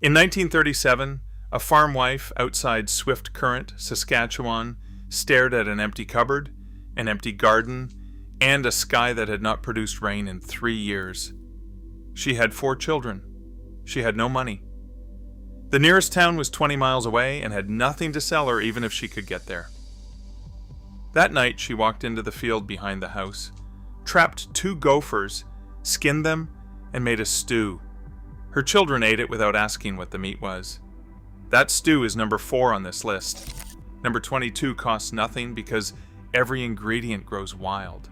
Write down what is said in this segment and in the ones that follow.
In 1937, a farm wife outside Swift Current, Saskatchewan, stared at an empty cupboard, an empty garden, and a sky that had not produced rain in 3 years. She had 4 children. She had no money. The nearest town was 20 miles away and had nothing to sell her even if she could get there. That night, she walked into the field behind the house, trapped 2 gophers, skinned them, and made a stew. Her children ate it without asking what the meat was. That stew is number 4 on this list. Number 22 costs nothing because every ingredient grows wild.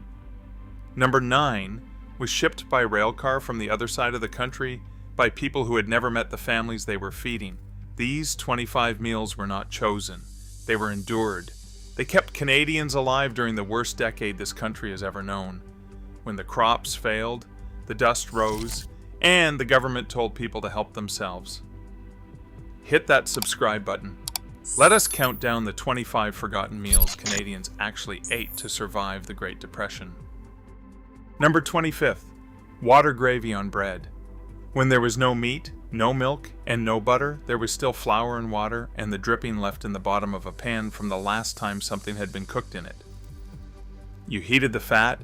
Number 9 was shipped by railcar from the other side of the country by people who had never met the families they were feeding. These 25 meals were not chosen. They were endured. They kept Canadians alive during the worst decade this country has ever known. When the crops failed, the dust rose, and the government told people to help themselves. Hit that subscribe button. Let us count down the 25 forgotten meals Canadians actually ate to survive the Great Depression. Number 25th, water gravy on bread. When there was no meat, no milk, and no butter, there was still flour and water and the dripping left in the bottom of a pan from the last time something had been cooked in it. You heated the fat,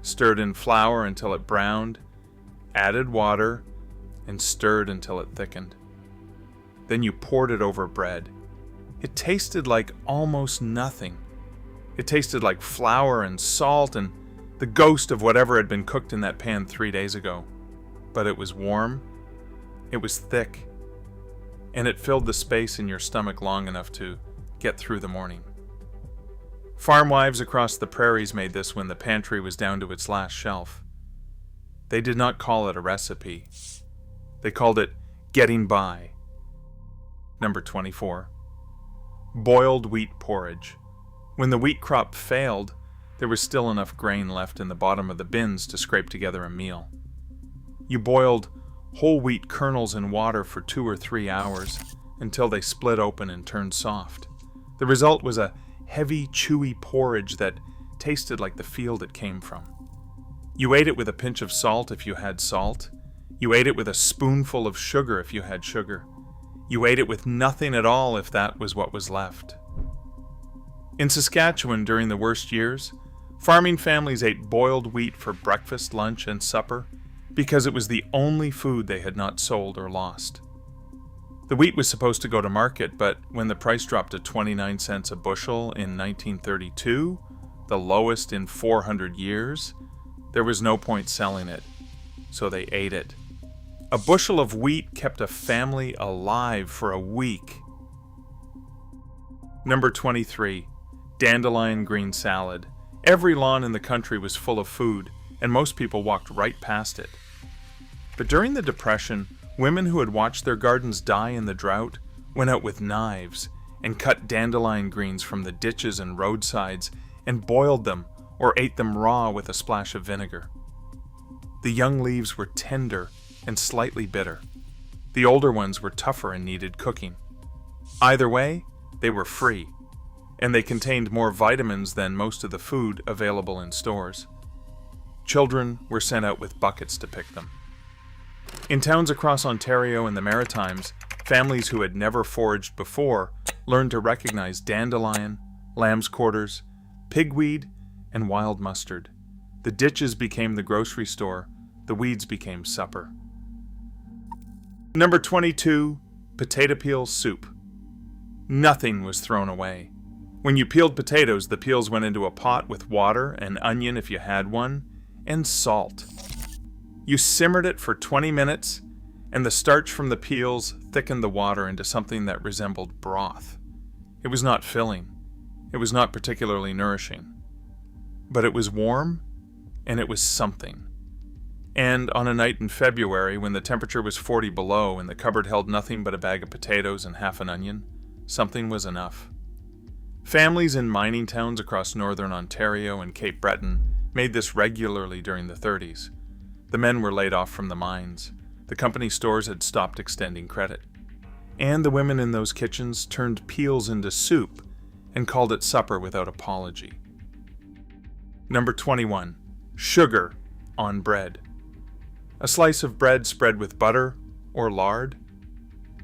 stirred in flour until it browned, added water, and stirred until it thickened. Then you poured it over bread. It tasted like almost nothing. It tasted like flour and salt and the ghost of whatever had been cooked in that pan 3 days ago. But it was warm, it was thick, and it filled the space in your stomach long enough to get through the morning. Farm wives across the prairies made this when the pantry was down to its last shelf. They did not call it a recipe. They called it getting by. Number 24. Boiled wheat porridge. When the wheat crop failed, there was still enough grain left in the bottom of the bins to scrape together a meal. You boiled whole wheat kernels in water for 2 or 3 hours until they split open and turned soft. The result was a heavy, chewy porridge that tasted like the field it came from. You ate it with a pinch of salt if you had salt. You ate it with a spoonful of sugar if you had sugar. You ate it with nothing at all if that was what was left. In Saskatchewan during the worst years, farming families ate boiled wheat for breakfast, lunch, and supper because it was the only food they had not sold or lost. The wheat was supposed to go to market, but when the price dropped to 29 cents a bushel in 1932, the lowest in 400 years, there was no point selling it, so they ate it. A bushel of wheat kept a family alive for a week. Number 23, dandelion green salad. Every lawn in the country was full of food, and most people walked right past it. But during the Depression, women who had watched their gardens die in the drought went out with knives and cut dandelion greens from the ditches and roadsides and boiled them or ate them raw with a splash of vinegar. The young leaves were tender and slightly bitter. The older ones were tougher and needed cooking. Either way, they were free, and they contained more vitamins than most of the food available in stores. Children were sent out with buckets to pick them. In towns across Ontario and the Maritimes, families who had never foraged before learned to recognize dandelion, lamb's quarters, pigweed, and wild mustard. The ditches became the grocery store, the weeds became supper. Number 22, potato peel soup. Nothing was thrown away. When you peeled potatoes, the peels went into a pot with water, an onion if you had one, and salt. You simmered it for 20 minutes, and the starch from the peels thickened the water into something that resembled broth. It was not filling. It was not particularly nourishing. But it was warm, and it was something. And on a night in February, when the temperature was 40 below and the cupboard held nothing but a bag of potatoes and half an onion, something was enough. Families in mining towns across northern Ontario and Cape Breton made this regularly during the 30s. The men were laid off from the mines. The company stores had stopped extending credit. And the women in those kitchens turned peels into soup and called it supper without apology. Number 21. Sugar on bread. A slice of bread spread with butter or lard.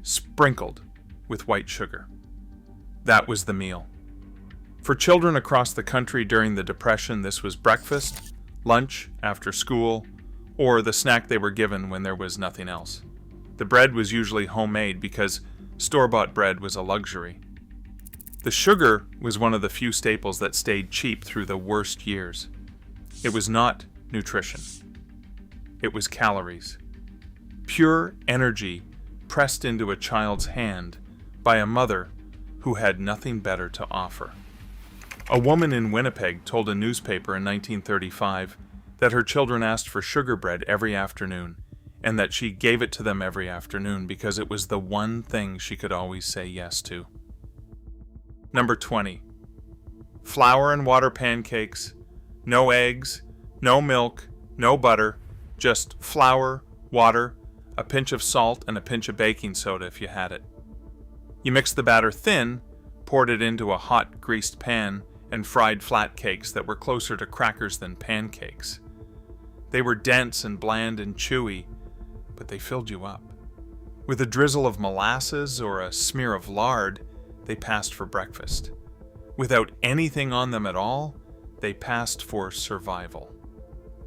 sprinkled with white sugar. That was the meal. For children across the country during the Depression, this was breakfast, lunch, after school, or the snack they were given when there was nothing else. The bread was usually homemade because store-bought bread was a luxury. The sugar was one of the few staples that stayed cheap through the worst years. It was not nutrition. It was calories. Pure energy pressed into a child's hand by a mother who had nothing better to offer. A woman in Winnipeg told a newspaper in 1935 that her children asked for sugar bread every afternoon, and that she gave it to them every afternoon because it was the one thing she could always say yes to. Number 20. Flour and water pancakes, no eggs, no milk, no butter, just flour, water, a pinch of salt, and a pinch of baking soda if you had it. You mixed the batter thin, poured it into a hot, greased pan, and fried flat cakes that were closer to crackers than pancakes. They were dense and bland and chewy, but they filled you up. With a drizzle of molasses or a smear of lard, they passed for breakfast. Without anything on them at all, they passed for survival.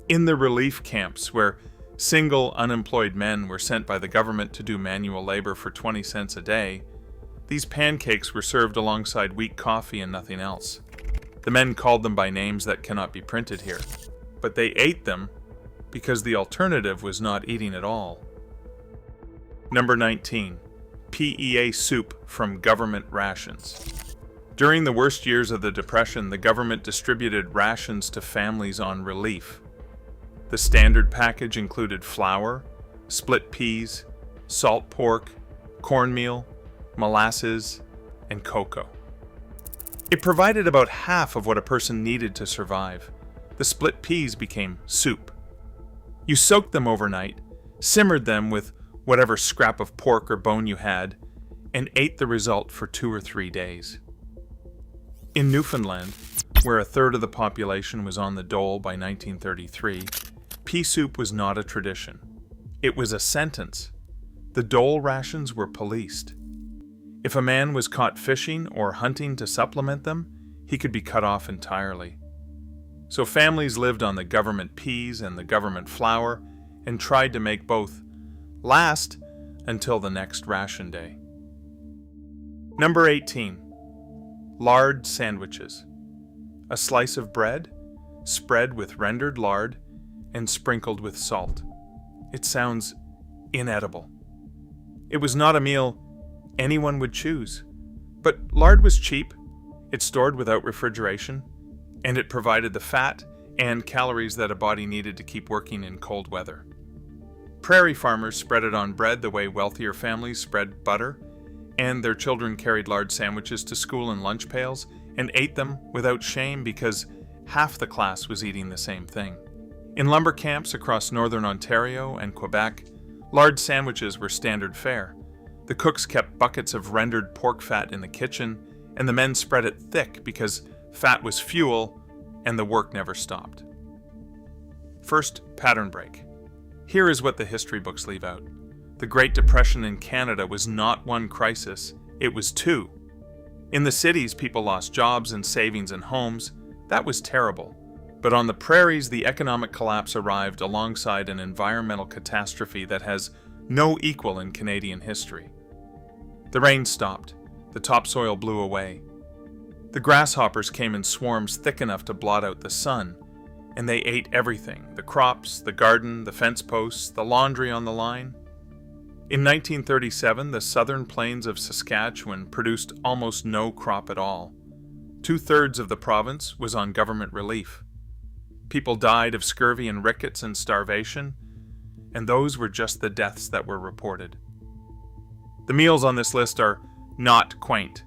In the relief camps, where single unemployed men were sent by the government to do manual labor for 20 cents a day, these pancakes were served alongside weak coffee and nothing else. The men called them by names that cannot be printed here, but they ate them because the alternative was not eating at all. Number 19. PEA soup from government rations. During the worst years of the Depression, the government distributed rations to families on relief. The standard package included flour, split peas, salt pork, cornmeal, molasses, and cocoa. It provided about half of what a person needed to survive. The split peas became soup. You soaked them overnight, simmered them with whatever scrap of pork or bone you had, and ate the result for 2 or 3 days. In Newfoundland, where a third of the population was on the dole by 1933, pea soup was not a tradition. It was a sentence. The dole rations were policed. If a man was caught fishing or hunting to supplement them, he could be cut off entirely. So families lived on the government peas and the government flour and tried to make both last until the next ration day. Number 18. Lard sandwiches. A slice of bread, spread with rendered lard, and sprinkled with salt. It sounds inedible. It was not a meal anyone would choose, but lard was cheap, it stored without refrigeration, and it provided the fat and calories that a body needed to keep working in cold weather. Prairie farmers spread it on bread the way wealthier families spread butter, and their children carried lard sandwiches to school in lunch pails and ate them without shame because half the class was eating the same thing. In lumber camps across northern Ontario and Quebec, lard sandwiches were standard fare. The cooks kept buckets of rendered pork fat in the kitchen, and the men spread it thick because fat was fuel and the work never stopped. First, pattern break. Here is what the history books leave out. The Great Depression in Canada was not one crisis, it was two. In the cities, people lost jobs and savings and homes. That was terrible. But on the prairies, the economic collapse arrived alongside an environmental catastrophe that has no equal in Canadian history. The rain stopped. The topsoil blew away. The grasshoppers came in swarms thick enough to blot out the sun, and they ate everything, the crops, the garden, the fence posts, the laundry on the line. In 1937, the southern plains of Saskatchewan produced almost no crop at all. 2/3 of the province was on government relief. People died of scurvy and rickets and starvation, and those were just the deaths that were reported. The meals on this list are not quaint.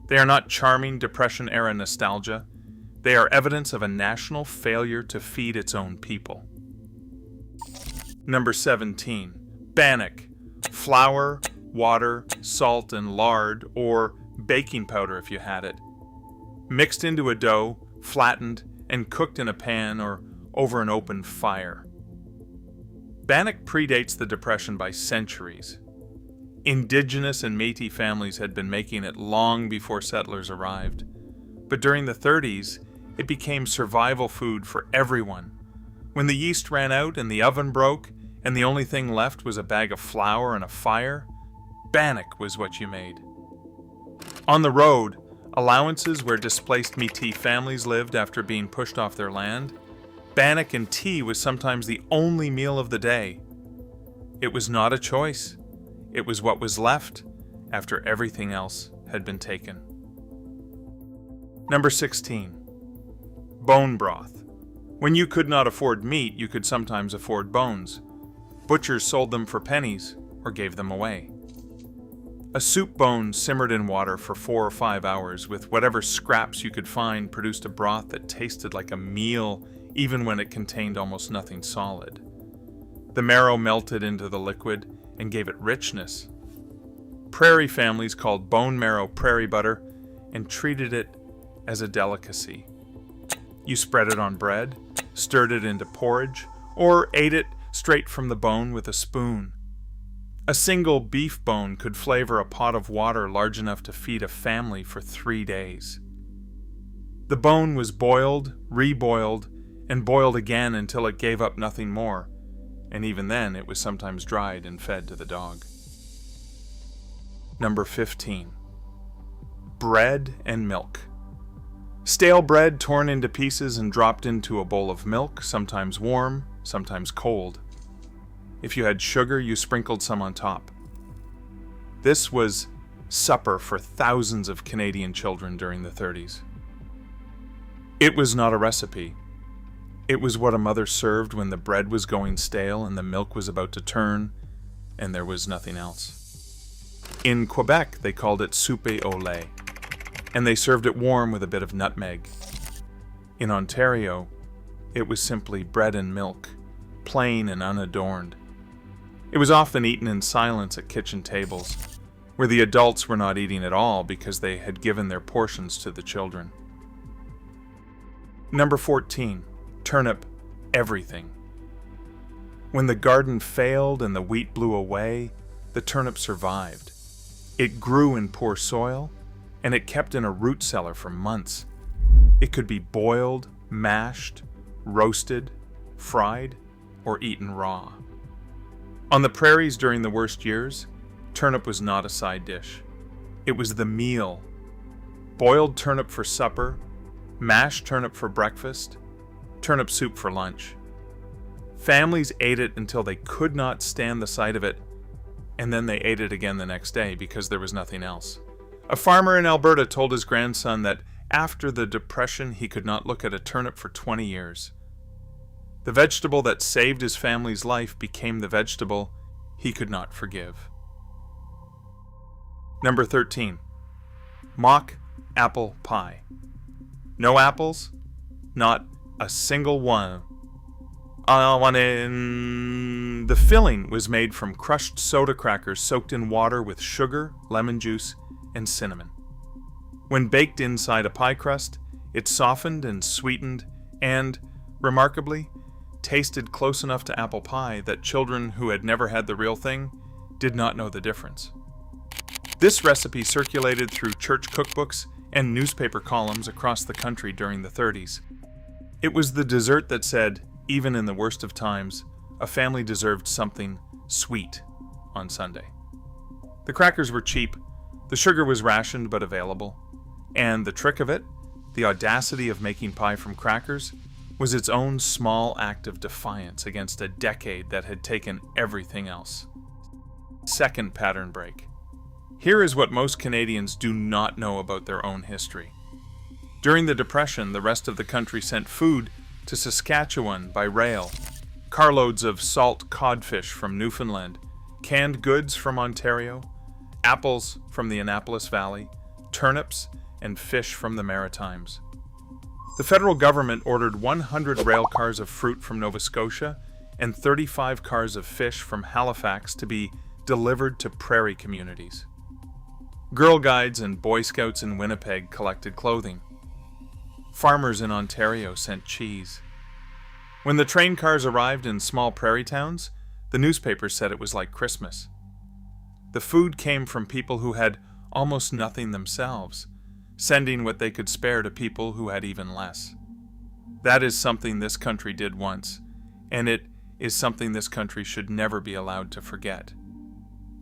They are not charming Depression-era nostalgia. They are evidence of a national failure to feed its own people. Number 17. Bannock. Flour, water, salt, and lard, or baking powder if you had it. Mixed into a dough, flattened, and cooked in a pan or over an open fire. Bannock predates the Depression by centuries. Indigenous and Métis families had been making it long before settlers arrived. But during the 30s, it became survival food for everyone. When the yeast ran out and the oven broke, and the only thing left was a bag of flour and a fire, bannock was what you made. On the road, allowances where displaced Métis families lived after being pushed off their land, bannock and tea was sometimes the only meal of the day. It was not a choice. It was what was left after everything else had been taken. Number 16. Bone broth. When you could not afford meat, you could sometimes afford bones. Butchers sold them for pennies or gave them away. A soup bone simmered in water for 4 or 5 hours with whatever scraps you could find produced a broth that tasted like a meal even when it contained almost nothing solid. The marrow melted into the liquid and gave it richness. Prairie families called bone marrow prairie butter and treated it as a delicacy. You spread it on bread, stirred it into porridge, or ate it straight from the bone with a spoon. A single beef bone could flavor a pot of water large enough to feed a family for 3 days. The bone was boiled, reboiled, and boiled again until it gave up nothing more, and even then it was sometimes dried and fed to the dog. Number 15. Bread and milk. Stale bread torn into pieces and dropped into a bowl of milk, sometimes warm, sometimes cold. If you had sugar, you sprinkled some on top. This was supper for thousands of Canadian children during the 30s. It was not a recipe. It was what a mother served when the bread was going stale and the milk was about to turn, and there was nothing else. In Quebec, they called it soupe au lait, and they served it warm with a bit of nutmeg. In Ontario, it was simply bread and milk, plain and unadorned. It was often eaten in silence at kitchen tables, where the adults were not eating at all because they had given their portions to the children. Number 14. Turnip everything. When the garden failed and the wheat blew away, the turnip survived. It grew in poor soil, and it kept in a root cellar for months. It could be boiled, mashed, roasted, fried, or eaten raw. On the prairies during the worst years, turnip was not a side dish. It was the meal. Boiled turnip for supper, mashed turnip for breakfast, turnip soup for lunch. Families ate it until they could not stand the sight of it, and then they ate it again the next day because there was nothing else. A farmer in Alberta told his grandson that after the Depression he could not look at a turnip for 20 years. The vegetable that saved his family's life became the vegetable he could not forgive. Number 13. Mock apple pie. No apples? Not a single one. The filling was made from crushed soda crackers soaked in water with sugar, lemon juice, and cinnamon. When baked inside a pie crust, it softened and sweetened and, remarkably, tasted close enough to apple pie that children who had never had the real thing did not know the difference. This recipe circulated through church cookbooks and newspaper columns across the country during the 30s. It was the dessert that said, even in the worst of times, a family deserved something sweet on Sunday. The crackers were cheap, the sugar was rationed but available, and the trick of it, the audacity of making pie from crackers, was its own small act of defiance against a decade that had taken everything else. Second pattern break. Here is what most Canadians do not know about their own history. During the Depression, the rest of the country sent food to Saskatchewan by rail, carloads of salt codfish from Newfoundland, canned goods from Ontario, apples from the Annapolis Valley, turnips, and fish from the Maritimes. The federal government ordered 100 rail cars of fruit from Nova Scotia and 35 cars of fish from Halifax to be delivered to prairie communities. Girl Guides and Boy Scouts in Winnipeg collected clothing. Farmers in Ontario sent cheese. When the train cars arrived in small prairie towns, the newspapers said it was like Christmas. The food came from people who had almost nothing themselves, sending what they could spare to people who had even less. That is something this country did once, and it is something this country should never be allowed to forget.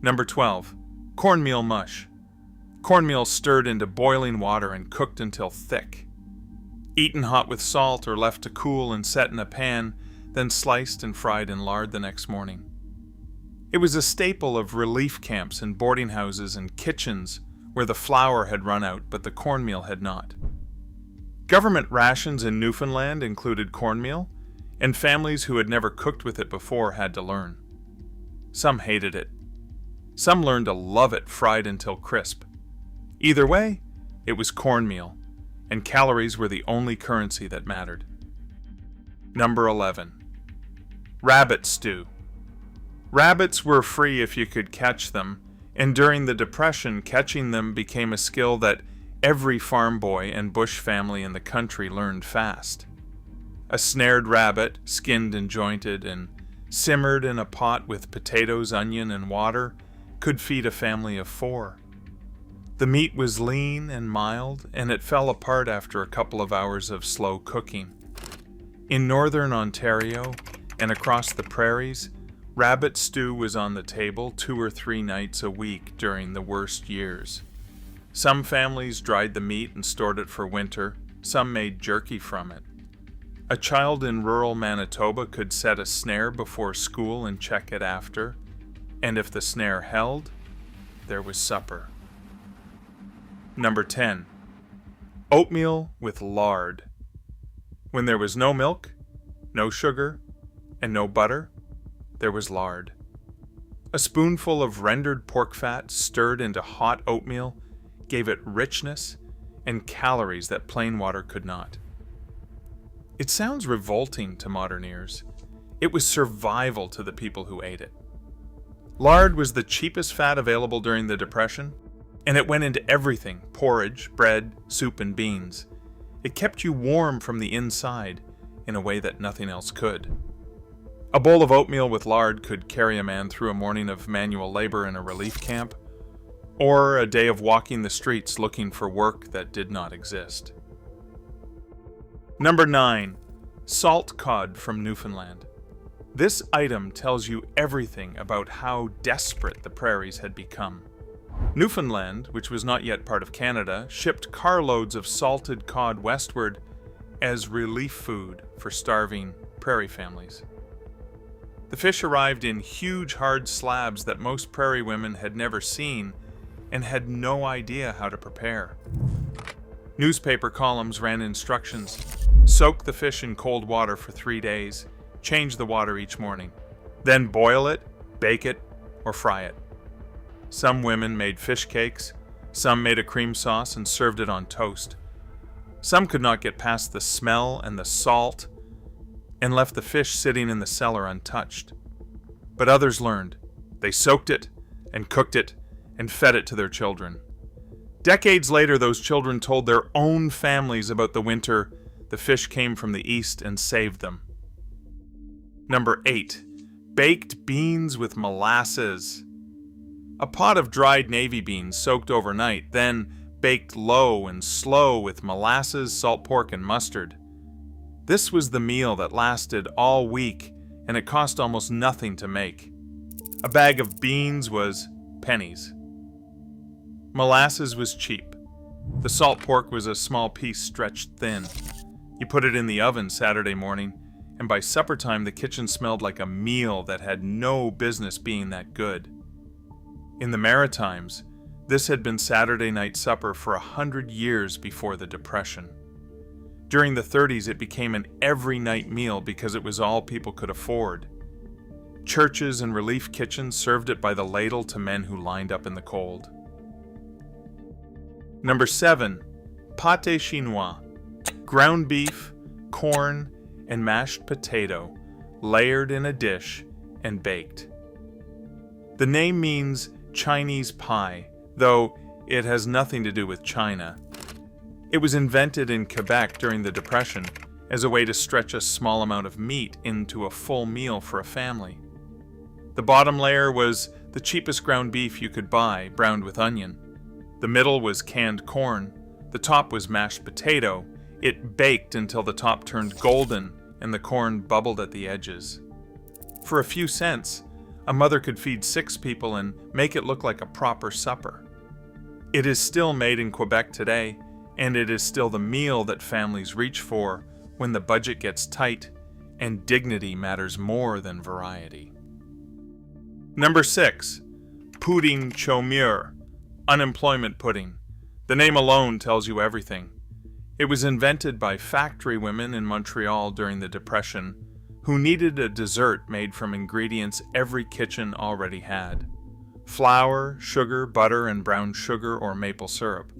Number 12. Cornmeal mush. Cornmeal stirred into boiling water and cooked until thick. Eaten hot with salt or left to cool and set in a pan, then sliced and fried in lard the next morning. It was a staple of relief camps and boarding houses and kitchens where the flour had run out but the cornmeal had not. Government rations in Newfoundland included cornmeal, and families who had never cooked with it before had to learn. Some hated it. Some learned to love it fried until crisp. Either way, it was cornmeal, and calories were the only currency that mattered. Number 11. Rabbit stew. Rabbits were free if you could catch them, and during the Depression, catching them became a skill that every farm boy and bush family in the country learned fast. A snared rabbit, skinned and jointed and simmered in a pot with potatoes, onion, and water, could feed a family of 4. The meat was lean and mild, and it fell apart after a couple of hours of slow cooking. In northern Ontario and across the prairies, rabbit stew was on the table 2 or 3 nights a week during the worst years. Some families dried the meat and stored it for winter, some made jerky from it. A child in rural Manitoba could set a snare before school and check it after, and if the snare held, there was supper. Number 10. Oatmeal with lard. When there was no milk, no sugar, and no butter, there was lard. A spoonful of rendered pork fat stirred into hot oatmeal gave it richness and calories that plain water could not. It sounds revolting to modern ears. It was survival to the people who ate it. Lard was the cheapest fat available during the Depression, and it went into everything: porridge, bread, soup, and beans. It kept you warm from the inside in a way that nothing else could. A bowl of oatmeal with lard could carry a man through a morning of manual labor in a relief camp, or a day of walking the streets looking for work that did not exist. Number 9. Salt cod from Newfoundland. This item tells you everything about how desperate the prairies had become. Newfoundland, which was not yet part of Canada, shipped carloads of salted cod westward as relief food for starving prairie families. The fish arrived in huge hard slabs that most prairie women had never seen and had no idea how to prepare. Newspaper columns ran instructions: soak the fish in cold water for 3 days, change the water each morning, then boil it, bake it, or fry it. Some women made fish cakes, some made a cream sauce and served it on toast. Some could not get past the smell and the salt and left the fish sitting in the cellar untouched. But others learned. They soaked it and cooked it and fed it to their children. Decades later, those children told their own families about the winter the fish came from the east and saved them. Number 8. Baked beans with molasses. A pot of dried navy beans soaked overnight, then baked low and slow with molasses, salt pork, and mustard. This was the meal that lasted all week, and it cost almost nothing to make. A bag of beans was pennies. Molasses was cheap. The salt pork was a small piece stretched thin. You put it in the oven Saturday morning, and by supper time the kitchen smelled like a meal that had no business being that good. In the Maritimes, this had been Saturday night supper for 100 years before the Depression. During the 30s, it became an every night meal because it was all people could afford. Churches and relief kitchens served it by the ladle to men who lined up in the cold. Number 7. Pâté chinois. Ground beef, corn, and mashed potato, layered in a dish and baked. The name means Chinese pie, though it has nothing to do with China. It was invented in Quebec during the Depression as a way to stretch a small amount of meat into a full meal for a family. The bottom layer was the cheapest ground beef you could buy, browned with onion. The middle was canned corn. The top was mashed potato. It baked until the top turned golden and the corn bubbled at the edges. For a few cents, a mother could feed 6 people and make it look like a proper supper. It is still made in Quebec today, and it is still the meal that families reach for when the budget gets tight and dignity matters more than variety. Number 6. Pudding chômeur, unemployment pudding. The name alone tells you everything. It was invented by factory women in Montreal during the Depression who needed a dessert made from ingredients every kitchen already had: flour, sugar, butter, and brown sugar or maple syrup.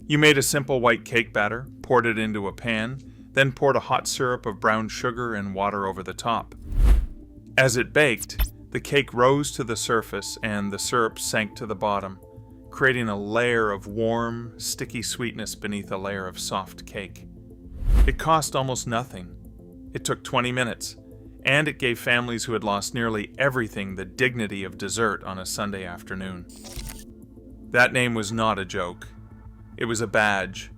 You made a simple white cake batter, poured it into a pan, then poured a hot syrup of brown sugar and water over the top. As it baked, the cake rose to the surface and the syrup sank to the bottom, creating a layer of warm, sticky sweetness beneath a layer of soft cake. It cost almost nothing. It took 20 minutes, and it gave families who had lost nearly everything the dignity of dessert on a Sunday afternoon. That name was not a joke. It was a badge.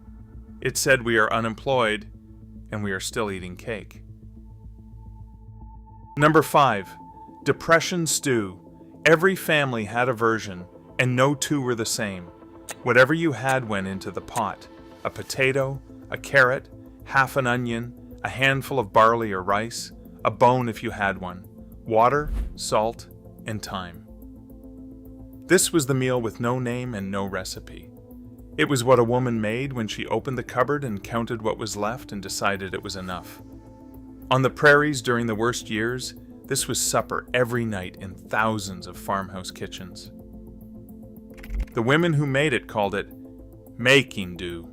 It said we are unemployed, and we are still eating cake. Number 5. Depression stew. Every family had a version, and no two were the same. Whatever you had went into the pot: a potato, a carrot, half an onion, a handful of barley or rice, a bone if you had one, water, salt, and thyme. This was the meal with no name and no recipe. It was what a woman made when she opened the cupboard and counted what was left and decided it was enough. On the prairies during the worst years, this was supper every night in thousands of farmhouse kitchens. The women who made it called it making do.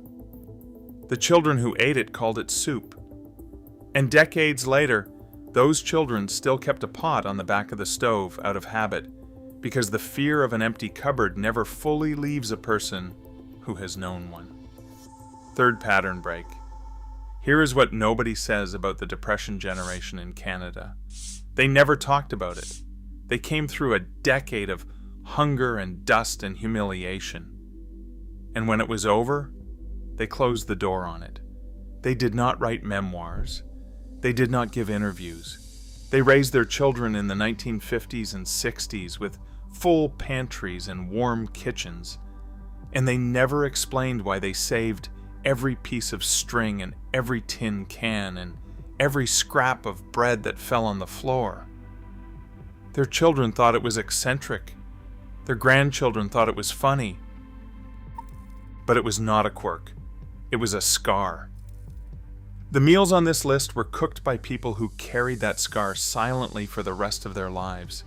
The children who ate it called it soup. And decades later, those children still kept a pot on the back of the stove out of habit, because the fear of an empty cupboard never fully leaves a person who has known one. Third pattern break. Here is what nobody says about the Depression generation in Canada. They never talked about it. They came through a decade of hunger and dust and humiliation. And when it was over, they closed the door on it. They did not write memoirs. They did not give interviews. They raised their children in the 1950s and 60s with full pantries and warm kitchens. And they never explained why they saved every piece of string and every tin can and every scrap of bread that fell on the floor. Their children thought it was eccentric. Their grandchildren thought it was funny. But it was not a quirk. It was a scar. The meals on this list were cooked by people who carried that scar silently for the rest of their lives.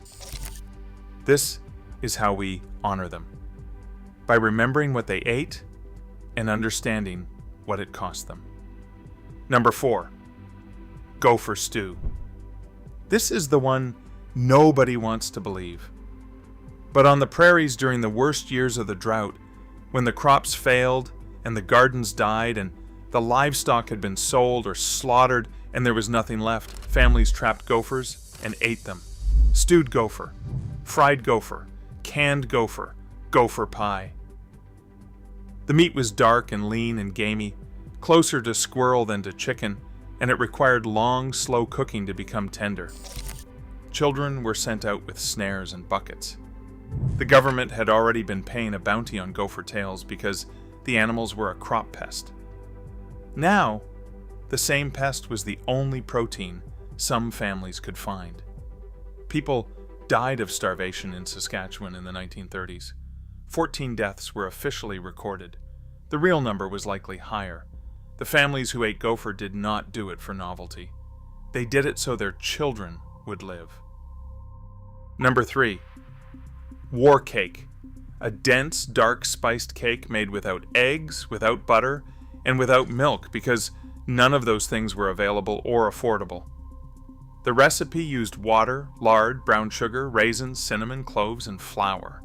This is how we honor them, by remembering what they ate and understanding what it cost them. Number 4. Gopher stew. This is the one nobody wants to believe. But on the prairies during the worst years of the drought, when the crops failed and the gardens died and the livestock had been sold or slaughtered and there was nothing left, families trapped gophers and ate them. Stewed gopher, fried gopher, canned gopher, gopher pie. The meat was dark and lean and gamey, closer to squirrel than to chicken, and it required long, slow cooking to become tender. Children were sent out with snares and buckets. The government had already been paying a bounty on gopher tails because the animals were a crop pest. Now, the same pest was the only protein some families could find. People died of starvation in Saskatchewan in the 1930s. 14 deaths were officially recorded. The real number was likely higher. The families who ate gopher did not do it for novelty. They did it so their children would live. Number 3. War cake. A dense, dark, spiced cake made without eggs, without butter, and without milk because none of those things were available or affordable. The recipe used water, lard, brown sugar, raisins, cinnamon, cloves, and flour.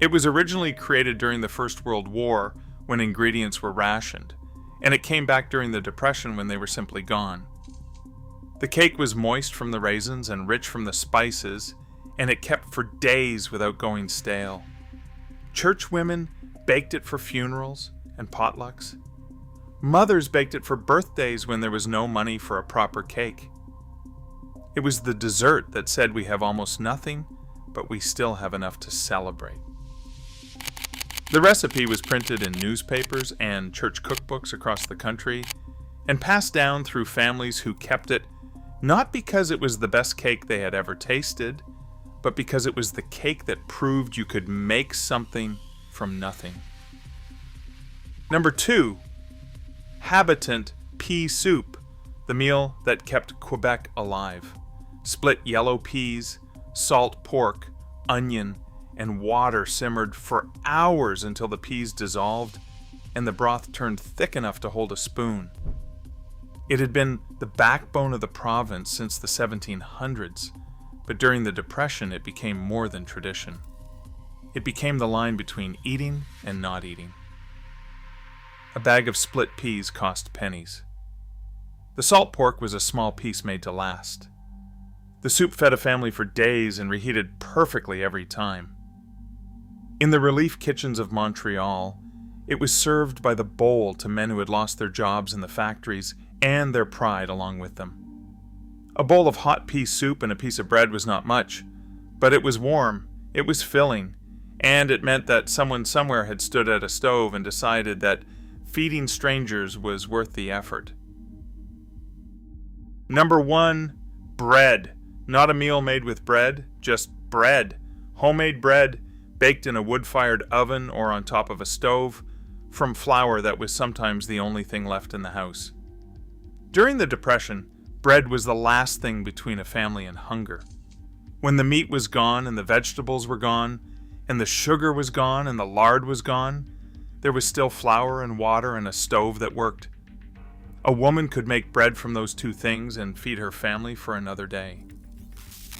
It was originally created during the First World War when ingredients were rationed, and it came back during the Depression when they were simply gone. The cake was moist from the raisins and rich from the spices, and it kept for days without going stale. Church women baked it for funerals and potlucks. Mothers baked it for birthdays when there was no money for a proper cake. It was the dessert that said we have almost nothing, but we still have enough to celebrate. The recipe was printed in newspapers and church cookbooks across the country and passed down through families who kept it not because it was the best cake they had ever tasted, but because it was the cake that proved you could make something from nothing. Number 2, habitant pea soup, the meal that kept Quebec alive. Split yellow peas, salt pork, onion, and water simmered for hours until the peas dissolved and the broth turned thick enough to hold a spoon. It had been the backbone of the province since the 1700s, but during the Depression it became more than tradition. It became the line between eating and not eating. A bag of split peas cost pennies. The salt pork was a small piece made to last. The soup fed a family for days and reheated perfectly every time. In the relief kitchens of Montreal, it was served by the bowl to men who had lost their jobs in the factories and their pride along with them. A bowl of hot pea soup and a piece of bread was not much, but it was warm, it was filling, and it meant that someone somewhere had stood at a stove and decided that feeding strangers was worth the effort. Number 1, bread. Not a meal made with bread, just bread. Homemade bread, baked in a wood-fired oven or on top of a stove, from flour that was sometimes the only thing left in the house. During the Depression, bread was the last thing between a family and hunger. When the meat was gone and the vegetables were gone, and the sugar was gone and the lard was gone, there was still flour and water and a stove that worked. A woman could make bread from those two things and feed her family for another day.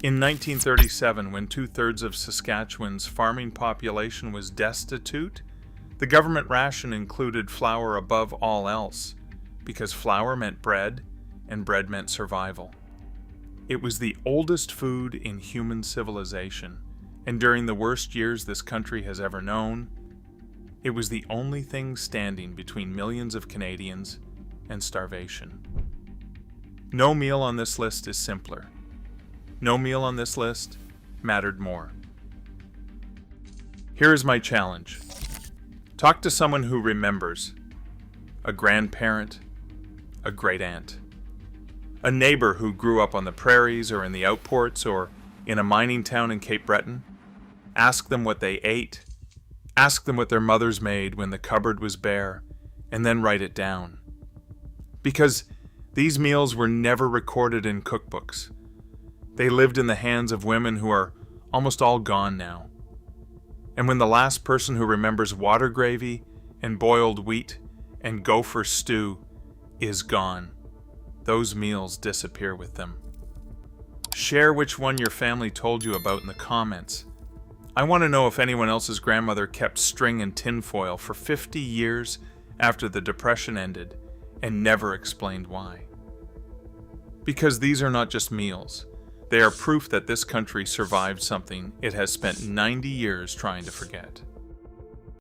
In 1937, when 2/3 of Saskatchewan's farming population was destitute, the government ration included flour above all else, because flour meant bread, and bread meant survival. It was the oldest food in human civilization, and during the worst years this country has ever known, it was the only thing standing between millions of Canadians and starvation. No meal on this list is simpler. No meal on this list mattered more. Here is my challenge. Talk to someone who remembers. A grandparent, a great-aunt, a neighbor who grew up on the prairies or in the outports or in a mining town in Cape Breton. Ask them what they ate. Ask them what their mothers made when the cupboard was bare, and then write it down. Because these meals were never recorded in cookbooks. They lived in the hands of women who are almost all gone now. And when the last person who remembers water gravy and boiled wheat and gopher stew is gone, those meals disappear with them. Share which one your family told you about in the comments. I want to know if anyone else's grandmother kept string and tinfoil for 50 years after the Depression ended and never explained why. Because these are not just meals. They are proof that this country survived something it has spent 90 years trying to forget.